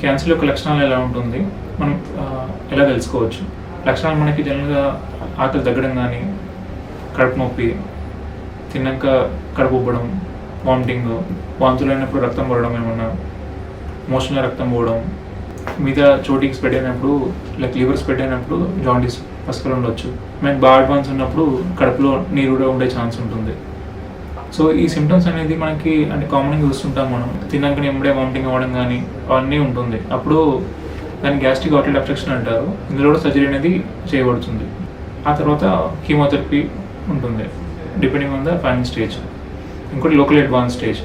Cancer యొక్క లక్షణాలు ఎలా ఉంటుంది, మనం ఎలా తెలుసుకోవచ్చు? లక్షణాలు మనకి జనరల్గా ఆకలి తగ్గడం కానీ, కడుపు నొప్పి, తిన్నాక కడుపు ఉబ్బడం, వామిటింగ్, వాంతులు అయినప్పుడు రక్తం పడడం, ఏమన్నా మోషన్లో రక్తం పోవడం, మీద చోటికి స్ప్రెడ్ అయినప్పుడు లైక్ లివర్ స్ప్రెడ్ అయినప్పుడు జాండీస్ పసుకలు ఉండొచ్చు. మనకి బాగా అడ్వాన్స్ ఉన్నప్పుడు కడుపులో నీరు కూడా ఉండే ఛాన్స్ ఉంటుంది. సో ఈ సిమ్టమ్స్ అనేది మనకి అంటే కామన్గా చూస్తుంటాం. మనం తిన్నాక ఎంబడే వామిటింగ్ అవ్వడం కానీ అవన్నీ ఉంటుంది. అప్పుడు దాన్ని గ్యాస్ట్రిక్ అవుట్లెట్ అబ్స్ట్రక్షన్ అంటారు. ఇందులో కూడా సర్జరీ అనేది చేయబడుతుంది. ఆ తర్వాత కీమోథెరపీ ఉంటుంది depending on the final stage. ఇంకోటి local advance stage.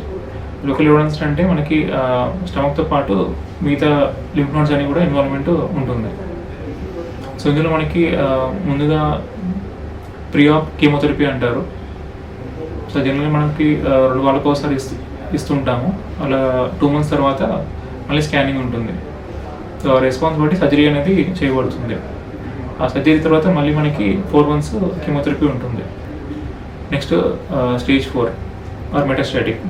Local advance అంటే మనకి స్టమక్తో పాటు మిగతా లింఫ్ నోడ్స్ అని కూడా ఇన్వాల్వ్మెంట్ ఉంటుంది. సో ఇందులో మనకి ముందుగా ప్రీ ఆప్ కీమోథెరపీ అంటారు. సో జనరల్గా మనకి 2 వారాలకు ఒకసారి ఇస్తుంటాము. అలా 2 months తర్వాత మళ్ళీ స్కానింగ్ ఉంటుంది. సో రెస్పాన్స్ బట్టి సర్జరీ అనేది చేయబడుతుంది. ఆ సర్జరీ తర్వాత మళ్ళీ మనకి 4 months కీమోథెరపీ ఉంటుంది. Next stage 4 or metastatic.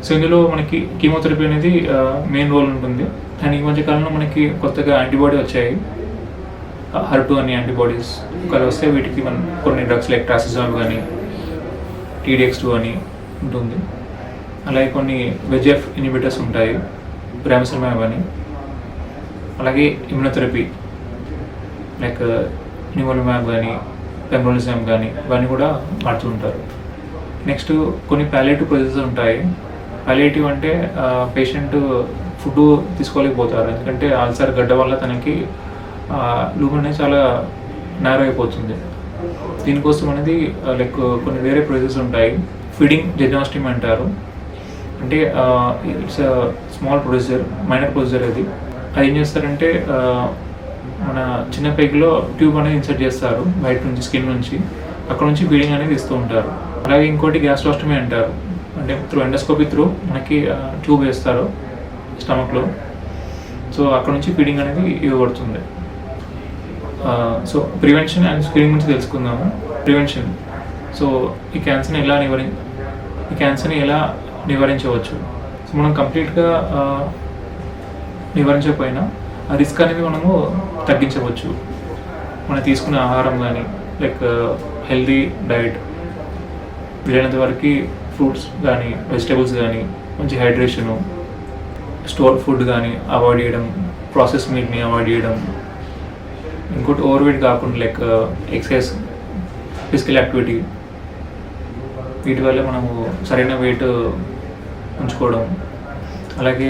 So ఇందులో మనకి కీమోథెరపీ అనేది మెయిన్ రోల్ ఉంటుంది. అండ్ ఈ మధ్య కాలంలో మనకి కొత్తగా యాంటీబాడీ వచ్చాయి, HER2 అని యాంటీబాడీస్. ఒకవేళ వస్తే వీటికి మనం కొన్ని డ్రగ్స్ లైక్ ట్రాసిజాల్ కానీ, TDX2 అని ఉంటుంది. అలాగే కొన్ని VEGF ఇన్హిబిటర్స్ ఉంటాయి, బ్రామిసల్మాబ్ అని. అలాగే ఇమ్యునోథెరపీ లైక్ నిమోలిమాబ్ కానీ, పెమ్బ్రోలిజామ్ కానీ ఇవన్నీ కూడా వాడుతూ ఉంటారు. నెక్స్ట్ కొన్ని పాలియేటివ్ ప్రొసీజర్స్ ఉంటాయి. పాలియేటివ్ అంటే పేషెంట్ ఫుడ్ తీసుకోలేకపోతారు, ఎందుకంటే అల్సర్ గడ్డ వల్ల తనకి లూమన్ అనేది చాలా నేరో అయిపోతుంది. దీనికోసం అనేది లైక్ కొన్ని వేరే ప్రొసీజర్స్ ఉంటాయి. ఫీడింగ్ జెజోస్టమీ అంటారు. అంటే it's small procedure, minor procedure. అది ఏం చేస్తారంటే మన చిన్న పెగ్లో ట్యూబ్ అనేది ఇన్సర్ట్ చేస్తారు బయట నుంచి, స్కిన్ నుంచి. అక్కడ నుంచి ఫీడింగ్ అనేది ఇస్తూ ఉంటారు. అలాగే ఇంకోటి గ్యాస్ట్రోస్టమీ అంటారు. అంటే త్రూ ఎండోస్కోపీ త్రూ మనకి ట్యూబ్ వేస్తారు స్టమక్లో. సో అక్కడ నుంచి ఫీడింగ్ అనేది ఇవ్వబడుతుంది. సో ప్రివెన్షన్ అండ్ స్క్రీనింగ్ గురించి తెలుసుకుందాము. ప్రివెన్షన్. సో ఈ క్యాన్సర్ని ఎలా నివారించవచ్చు? సో మనం కంప్లీట్గా నివారించకపోయినా ఆ రిస్క్ అనేది మనము తగ్గించవచ్చు. మనం తీసుకునే ఆహారం కానీ, లైక్ హెల్దీ డైట్, వీలైనంత వరకు ఫ్రూట్స్ కానీ, వెజిటేబుల్స్ కానీ, మంచి హైడ్రేషను, స్టోర్ ఫుడ్ కానీ అవాయిడ్ చేయడం, ప్రాసెస్ మీట్ని అవాయిడ్ చేయడం. ఇంకోటి ఓవర్ వెయిట్ కాకుండా లైక్ ఎక్సర్సైజ్, ఫిజికల్ యాక్టివిటీ, వీటి వల్ల మనము సరైన వెయిట్ ఉంచుకోవడం. అలాగే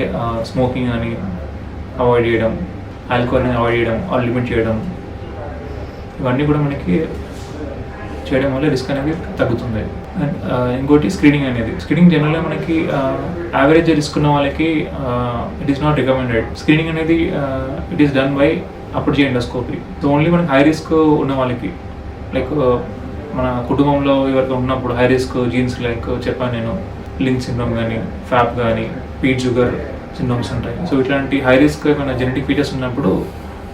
స్మోకింగ్ అని అవాయిడ్ చేయడం, ఆల్కహాల్ని అవాయిడ్ చేయడం ఆర్ లిమిట్ చేయడం. ఇవన్నీ కూడా మనకి చేయడం వల్ల రిస్క్ అనేది తగ్గుతుంది. అండ్ ఇంకోటి స్క్రీనింగ్ అనేది. స్క్రీనింగ్ జనరల్గా మనకి యావరేజ్ రిస్క్ ఉన్న వాళ్ళకి it is not recommended. Screening అనేది ఇట్ ఈస్ డన్ బై అప్పుడు ఎండోస్కోపీ. సో ఓన్లీ మనకి హై రిస్క్ ఉన్న వాళ్ళకి, లైక్ మన కుటుంబంలో ఎవరికి ఉన్నప్పుడు హై రిస్క్ జీన్స్, లైక్ చెప్పాను నేను, లింక్ సిండ్రోమ్ కానీ, ఫ్యాప్ కానీ, పీట్ షుగర్ సిండ్రోమ్స్ ఉంటాయి. సో ఇట్లాంటి హై రిస్క్ ఏమైనా జెనెటిక్ ఫీచర్స్ ఉన్నప్పుడు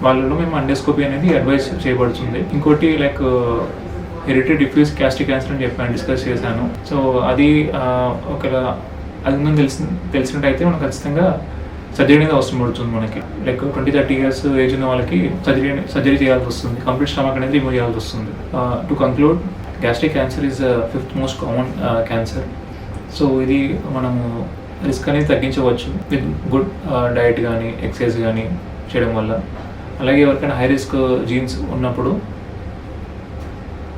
వాళ్ళలో మేము ఎండోస్కోపీ అనేది అడ్వైస్ చేయబడుతుంది. ఇంకోటి like hereditary diffuse gastric cancer అని చెప్పాను, డిస్కస్ చేశాను. సో అది ఒకవేళ అది ఉందని తెలిసినట్టయితే మనం ఖచ్చితంగా సర్జరీ అనేది అవసరం పడుతుంది మనకి. లైక్ 20-30 years ఏజ్ ఉన్న వాళ్ళకి సర్జరీ చేయాల్సి వస్తుంది. కంప్లీట్ స్టమక్ అనేది రిమూవ్ చేయాల్సి వస్తుంది. To conclude, gastric cancer is 5th most common cancer. So ఇది మనము రిస్క్ అనేది తగ్గించవచ్చు విత్ గుడ్ డైట్ కానీ, ఎక్సర్సైజ్ కానీ చేయడం వల్ల. అలాగే ఎవరికైనా హై రిస్క్ జీన్స్ ఉన్నప్పుడు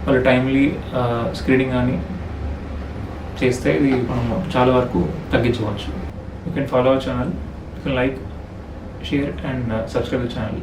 వాళ్ళు టైమ్లీ స్క్రీనింగ్ కానీ చేస్తే ఇది మనము చాలా వరకు తగ్గించవచ్చు. You can follow our channel. You can like, share and subscribe the channel.